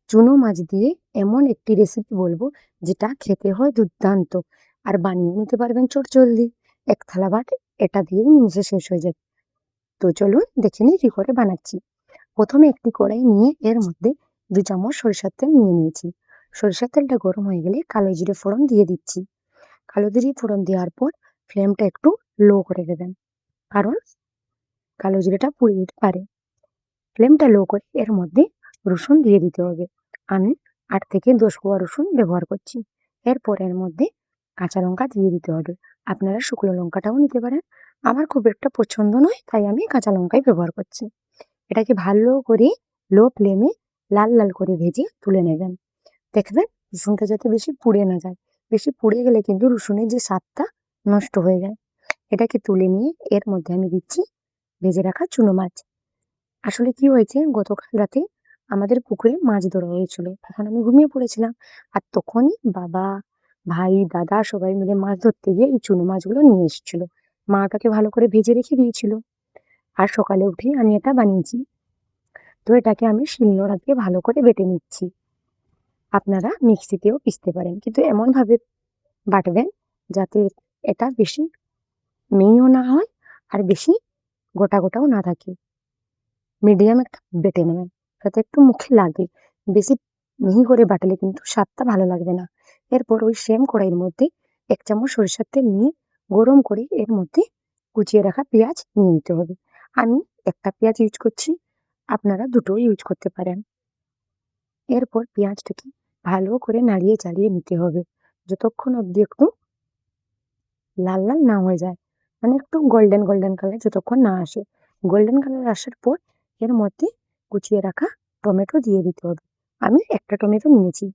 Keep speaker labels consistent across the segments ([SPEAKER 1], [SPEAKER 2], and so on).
[SPEAKER 1] চুনো মাছ দিয়ে এমন একটি রেসিপি বলবো যেটা খেতে হয় দুর্দান্ত, আর বানিয়ে নিতে পারবেন চটজলদি। এক থালা ভাত এটা দিয়েই নিমিষে শেষ হয়ে যাবে। তো চলুন দেখে নিই কি করে বানাচ্ছি। প্রথমে একটি কড়াই নিয়ে এর মধ্যে 2 চামচ সরিষার তেল নিয়ে নিয়েছি। সরিষার তেলটা গরম হয়ে গেলে কালো জিরে ফোড়ন দিয়ে দিচ্ছি। কালো জিরে ফোড়ন দেওয়ার পর ফ্লেমটা একটু লো করে দেবেন, কারণ কালো জিরেটা পুড়ে যেতে পারে। ফ্লেমটা লো করে এর মধ্যে রসুন দিয়ে দিতে হবে। আমি 8 থেকে 10 কোয়া রসুন ব্যবহার করছি। এরপর এর মধ্যে কাঁচা লঙ্কা দিয়ে দিতে হবে। আপনারা শুকনো লঙ্কাটাও নিতে পারেন, আমার খুব একটা পছন্দ নয় তাই আমি কাঁচা লঙ্কাই ব্যবহার করছি। এটাকে ভালো করে লো ফ্লেমে লাল লাল করে ভেজে তুলে নেবেন। দেখবেন রসুনটা যাতে বেশি পুড়ে না যায়। বেশি পুড়ে গেলে কিন্তু রসুনের যে স্বাদটা নষ্ট হয়ে যায়। এটাকে তুলে নিয়ে এর মধ্যে আমি দিচ্ছি ভেজে রাখা চুনো মাছ। আসলে কি হয়েছে, গতকাল রাতে আমাদের পুকুরে মাছ ধরা হয়েছিল, তখন আমি ঘুমিয়ে পড়েছিলাম। আর তখনই বাবা, ভাই, দাদা সবাই মিলে মাছ ধরতে গিয়ে এই চুনো মাছগুলো নিয়ে এসেছিল। মা ওটাকে ভালো করে ভেজে রেখে দিয়েছিল, আর সকালে উঠেই আমি এটা বানিয়েছি। তো এটাকে আমি শিলনোড়া দিয়ে ভালো করে বেটে নিচ্ছি। আপনারা মিক্সিতেও পিষতে পারেন, কিন্তু এমন ভাবে বাটবেন যাতে এটা বেশি মিহিও না হয় আর বেশি গোটা গোটাও না থাকে। মিডিয়াম একটা বেটে নেবেন যাতে একটু মুখে লাগে। বেশি মিহি করে বাটলে কিন্তু স্বাদটা ভালো লাগবে না। এরপর ওই সেম কড়াইয়ের মধ্যে 1 চামচ সরিষার তেল নিয়ে গরম করে এর মধ্যে কুচিয়ে রাখা পেঁয়াজ নিয়ে নিতে হবে। আমি একটা পেঁয়াজ ইউজ করছি, আপনারা দুটোও ইউজ করতে পারেন। এরপর পেঁয়াজটাকে ভালো করে নাড়িয়ে চাড়িয়ে নিতে হবে যতক্ষণ অব্দি একটু লাল লাল না হয়ে যায়, মানে একটু গোল্ডেন গোল্ডেন কালার যতক্ষণ না আসে। গোল্ডেন কালার আসার পর এর মধ্যে কুচিয়ে রাখা টমেটো দিয়ে দিতে হবে। আমি একটা টমেটো নিয়েছি।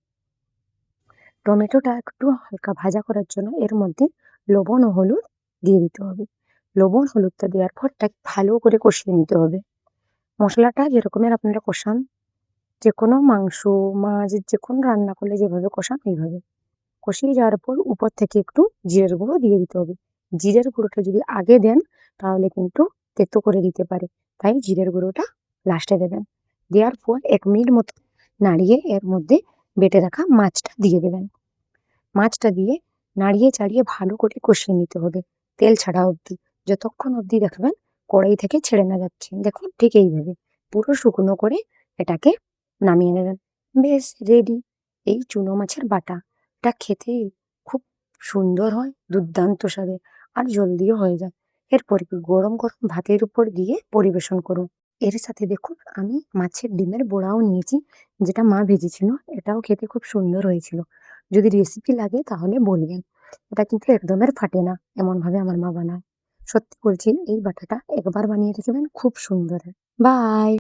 [SPEAKER 1] টমেটোটা একটু হালকা ভাজা করার জন্য এর মধ্যে লবণ ও হলুদ দিয়ে দিতে হবে। লবণ হলুদটা দেওয়ার পর তাকে ভালো করে কষিয়ে নিতে হবে। মশলাটা যেরকমের আপনারা কষান, যে কোনো মাংস, মাছ, যে কোনো রান্না করলে যেভাবে কষান এইভাবে কষিয়ে যাওয়ার পর উপর থেকে একটু জিরের গুঁড়ো দিয়ে দিতে হবে। জিরের গুঁড়োটা যদি আগে দেন তাহলে কিন্তু তেতো করে দিতে পারে, তাই জিরের গুঁড়োটা লাস্টে দেবেন। দেওয়ার পর 1 মিনিট মতো নাড়িয়ে এর মধ্যে বেটে রাখা মাছটা দিয়ে দেবেন। মাছটা দিয়ে নাড়িয়ে চাড়িয়ে ভালো করে কষিয়ে নিতে হবে তেল ছাড়া অবধি, যতক্ষণ অবধি দেখবেন কড়াই থেকে ছেড়ে না যাচ্ছে। দেখুন ঠিক এইভাবে পুরো শুকনো করে এটাকে নামিয়ে নেবেন। বেশ রেডি এই চুনো মাছের বাটা। এটা খেতে খুব সুন্দর হয়, দুর্দান্ত স্বাদে, আর জলদিও হয়ে যায়। এরপর কি গরম গরম ভাতের উপর দিয়ে পরিবেশন করুন। এর সাথে দেখুন আমি মাছের ডিমের বড়াও নিয়েছি, যেটা মা ভেজেছিল। এটাও খেতে খুব সুন্দর হয়েছিল। যদি রেসিপি লাগে তাহলে বলবেন। এটা কিন্তু একদমের ফাটে না, এমন ভাবে আমার মা বানায়। সত্যি বলছি এই বাটাটা একবার বানিয়ে দেখবেন, খুব সুন্দর হয়। বাই।